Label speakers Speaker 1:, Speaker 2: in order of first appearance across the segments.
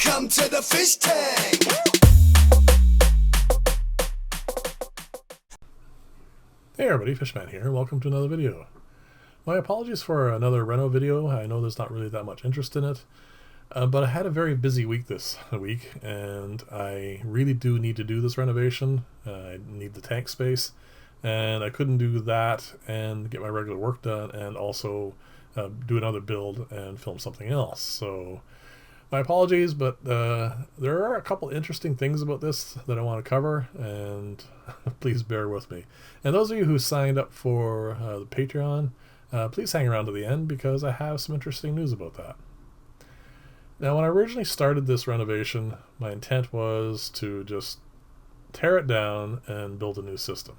Speaker 1: Welcome to the fish tank.
Speaker 2: Hey everybody, Fishman here. Welcome to another video. My apologies for another Reno video. I know there's not really that much interest in it, but I had a very busy week this week, and I really do need to do this renovation. I need the tank space, and I couldn't do that and get my regular work done and also do another build and film something else. So my apologies, but there are a couple interesting things about this that I want to cover, and please bear with me. And those of you who signed up for the Patreon, please hang around to the end because I have some interesting news about that. Now, when I originally started this renovation, my intent was to just tear it down and build a new system.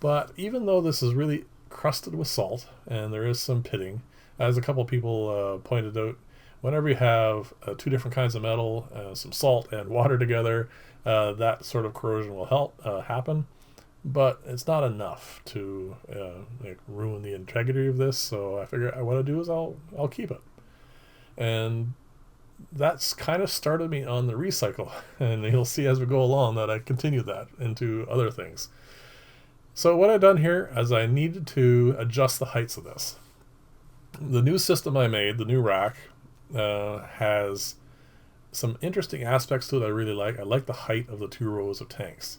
Speaker 2: But even though this is really crusted with salt and there is some pitting, as a couple people pointed out, whenever you have two different kinds of metal, some salt and water together, that sort of corrosion will help happen. But it's not enough to ruin the integrity of this. So I figure what I'll do is I'll keep it. And that's kind of started me on the recycle. And you'll see as we go along that I continue that into other things. So what I've done here is I needed to adjust the heights of this. The new system I made, the new rack, has some interesting aspects to it I really like. I like the height of the two rows of tanks.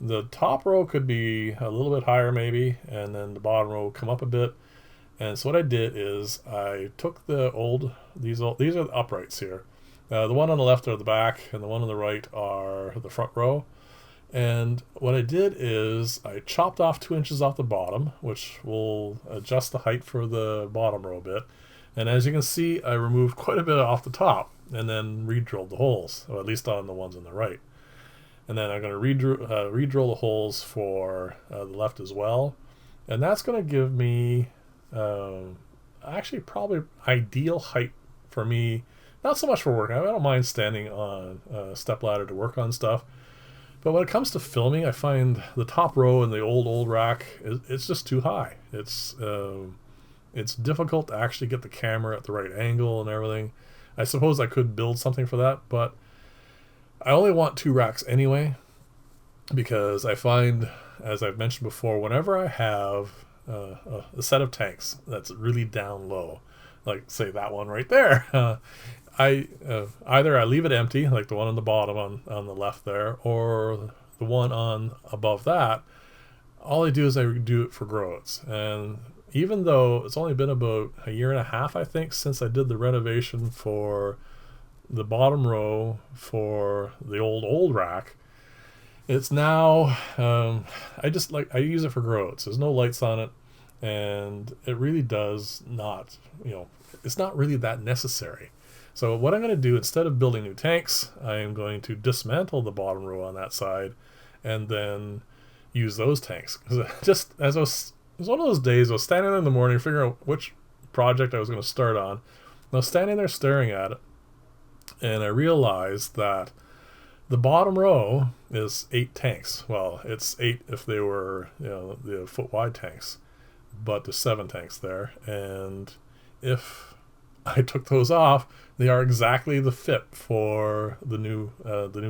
Speaker 2: The top row could be a little bit higher maybe, and then the bottom row come up a bit. And so what I did is I took these are the uprights here. The one on the left are the back, and the one on the right are the front row. And what I did is I chopped off 2 inches off the bottom, which will adjust the height for the bottom row a bit. And as you can see, I removed quite a bit off the top and then re-drilled the holes, or at least on the ones on the right. And then I'm going to re-drill the holes for the left as well. And that's going to give me actually probably ideal height for me. Not so much for working. I don't mind standing on a step ladder to work on stuff. But when it comes to filming, I find the top row in the old rack, it's just too high. It's difficult to actually get the camera at the right angle and everything. I suppose I could build something for that, but I only want 2 racks anyway, because I find, as I've mentioned before, whenever I have a set of tanks that's really down low, like say that one right there, either I leave it empty, like the one on the bottom on the left there, or the one on above that. All I do is I do it for growths. And even though it's only been about a year and a half, I think, since I did the renovation for the bottom row for the old rack, it's now I use it for growths. There's no lights on it, and it really does not, it's not really that necessary. So what I'm going to do, instead of building new tanks, I am going to dismantle the bottom row on that side and then use those tanks. Just as it was one of those days, I was standing there in the morning figuring out which project I was going to start on. I was standing there staring at it, and I realized that the bottom row is 8 tanks. Well, it's 8 if they were the foot wide tanks, but there's 7 tanks there, and if I took those off, they are exactly the fit for the new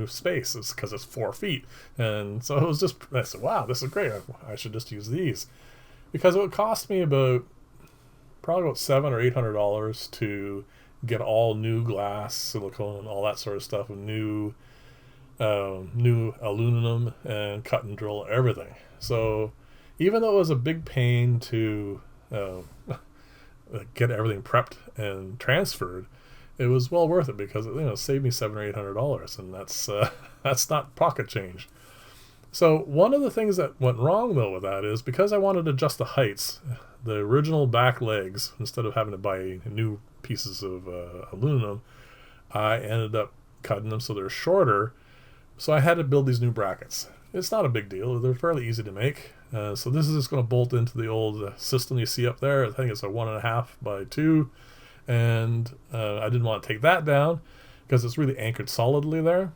Speaker 2: space. It's because it's 4 feet, and so I said, wow, this is great. I should just use these, because it would cost me probably about $700 or $800 to get all new glass, silicone, and all that sort of stuff, and new aluminum, and cut and drill everything. So even though it was a big pain to get everything prepped and transferred, it was well worth it, because it saved me $700 or $800, and that's not pocket change. So one of the things that went wrong though with that is, because I wanted to adjust the heights, the original back legs, instead of having to buy new pieces of aluminum, I ended up cutting them so they're shorter. So I had to build these new brackets. It's not a big deal. They're fairly easy to make. So this is just going to bolt into the old system you see up there. I think it's a 1.5 by 2. And I didn't want to take that down because it's really anchored solidly there.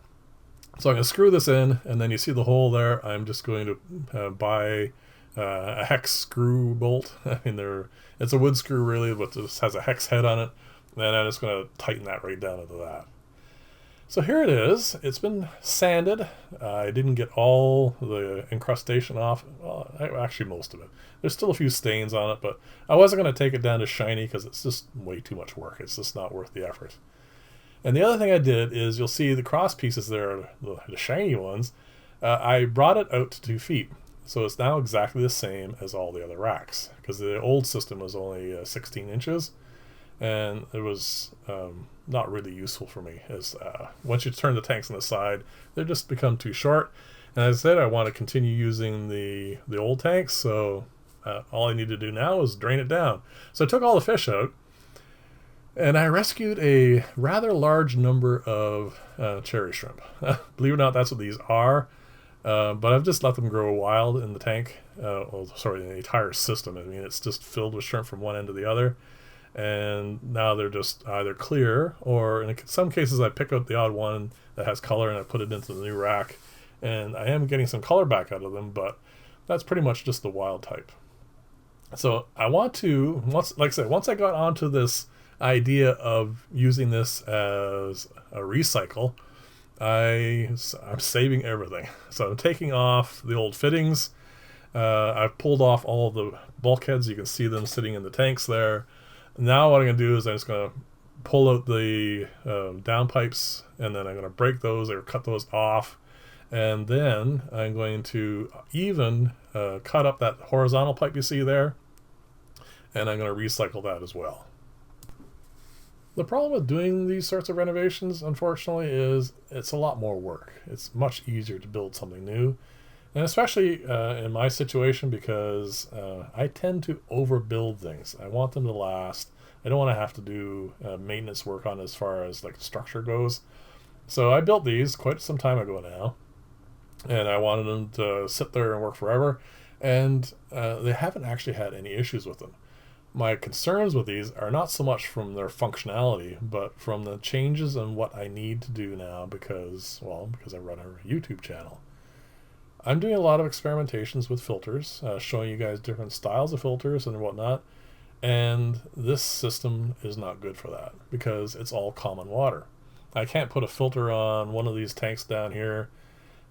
Speaker 2: So I'm going to screw this in, and then you see the hole there. I'm just going to buy a hex screw bolt. I mean, it's a wood screw really, but this has a hex head on it. And I'm just going to tighten that right down into that. So here it is. It's been sanded. I didn't get all the encrustation off. Well, actually most of it. There's still a few stains on it, but I wasn't going to take it down to shiny because it's just way too much work. It's just not worth the effort. And the other thing I did is, you'll see the cross pieces there, the shiny ones. I brought it out to 2 feet. So it's now exactly the same as all the other racks, because the old system was only 16 inches. And it was not really useful for me, as once you turn the tanks on the side, they just become too short. And as I said, I want to continue using the old tanks, so all I need to do now is drain it down. So I took all the fish out, and I rescued a rather large number of cherry shrimp. Believe it or not, that's what these are. But I've just let them grow wild in the tank. In the entire system. I mean, it's just filled with shrimp from one end to the other. And now they're just either clear, or in some cases I pick out the odd one that has color and I put it into the new rack. And I am getting some color back out of them, but that's pretty much just the wild type. So I want to, once I got onto this idea of using this as a recycle, I'm saving everything. So I'm taking off the old fittings. I've pulled off all the bulkheads. You can see them sitting in the tanks there. Now what I'm going to do is I'm just going to pull out the downpipes, and then I'm going to break those or cut those off. And then I'm going to even cut up that horizontal pipe you see there, and I'm going to recycle that as well. The problem with doing these sorts of renovations, unfortunately, is it's a lot more work. It's much easier to build something new. And especially in my situation, because I tend to overbuild things. I want them to last. I don't want to have to do maintenance work on as far as like structure goes. So I built these quite some time ago now, and I wanted them to sit there and work forever. And they haven't actually had any issues with them. My concerns with these are not so much from their functionality, but from the changes in what I need to do now because I run a YouTube channel. I'm doing a lot of experimentations with filters, showing you guys different styles of filters and whatnot, and this system is not good for that because it's all common water. I can't put a filter on one of these tanks down here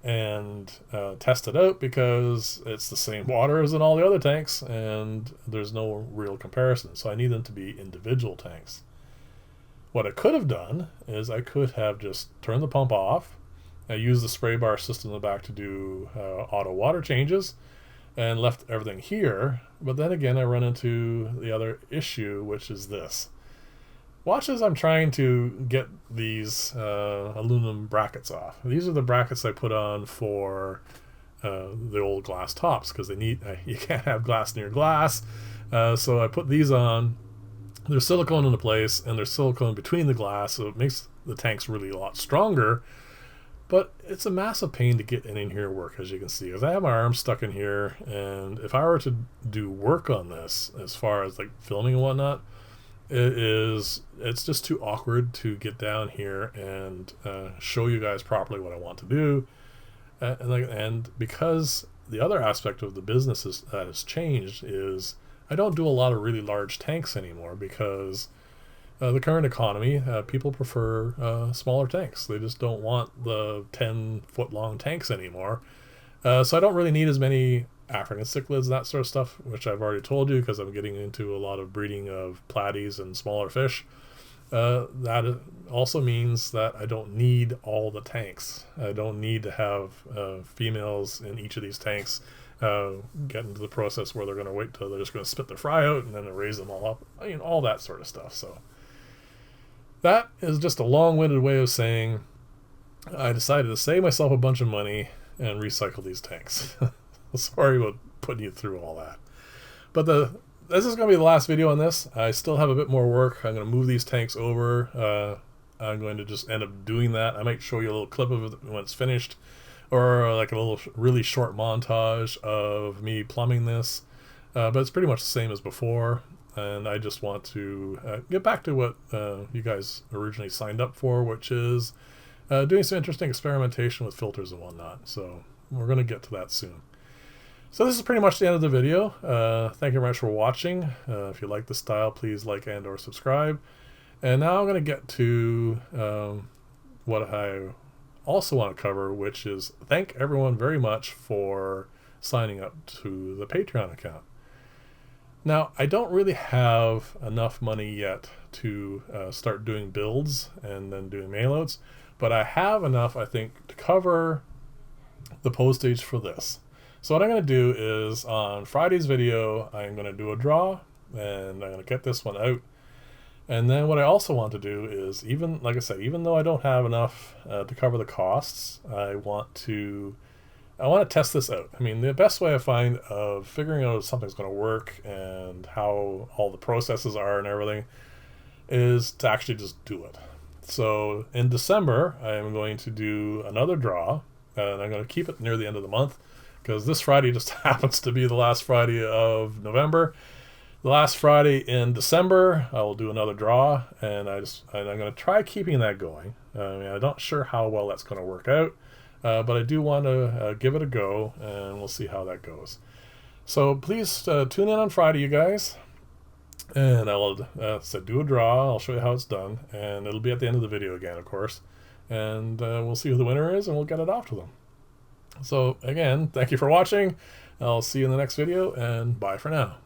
Speaker 2: and test it out because it's the same water as in all the other tanks, and there's no real comparison. So I need them to be individual tanks. What I could have done is I could have just turned the pump off. I used the spray bar system in the back to do auto water changes and left everything here. But then again, I run into the other issue, which is this. Watch as I'm trying to get these aluminum brackets off. These are the brackets I put on for the old glass tops, because you can't have glass near glass. So I put these on. There's silicone into place, and there's silicone between the glass, so it makes the tanks really a lot stronger. But it's a massive pain to get in here work, as you can see, because I have my arm stuck in here, and if I were to do work on this, as far as like filming and whatnot, it's just too awkward to get down here and show you guys properly what I want to do. And because the other aspect of the business that has changed is I don't do a lot of really large tanks anymore, because the current economy, people prefer smaller tanks. They just don't want the 10-foot long tanks anymore. So I don't really need as many African cichlids, that sort of stuff, which I've already told you because I'm getting into a lot of breeding of platies and smaller fish. That also means that I don't need all the tanks. I don't need to have females in each of these tanks get into the process where they're going to wait till they're just going to spit their fry out and then raise them all up. I mean, all that sort of stuff. So that is just a long-winded way of saying I decided to save myself a bunch of money and recycle these tanks. Sorry about putting you through all that. But this is going to be the last video on this. I still have a bit more work. I'm going to move these tanks over. I'm going to just end up doing that. I might show you a little clip of it when it's finished, or like a little really short montage of me plumbing this. But it's pretty much the same as before. And I just want to get back to what you guys originally signed up for, which is doing some interesting experimentation with filters and whatnot. So we're going to get to that soon. So this is pretty much the end of the video. Thank you very much for watching. If you like the style, please like and or subscribe. And now I'm going to get to what I also want to cover, which is thank everyone very much for signing up to the Patreon account. Now, I don't really have enough money yet to start doing builds and then doing mailouts, but I have enough, I think, to cover the postage for this. So what I'm going to do is on Friday's video, I'm going to do a draw, and I'm going to get this one out. And then what I also want to do is, even like I said, even though I don't have enough to cover the costs, I want to test this out. I mean, the best way I find of figuring out if something's going to work and how all the processes are and everything is to actually just do it. So in December, I am going to do another draw, and I'm going to keep it near the end of the month because this Friday just happens to be the last Friday of November. The last Friday in December, I will do another draw, and I'm going to try keeping that going. I mean, I'm not sure how well that's going to work out, but I do want to give it a go, and we'll see how that goes. So please tune in on Friday, you guys, and I will do a draw. I'll show you how it's done, and it'll be at the end of the video again, of course, and we'll see who the winner is, and we'll get it off to them. So again, thank you for watching. I'll see you in the next video, and bye for now.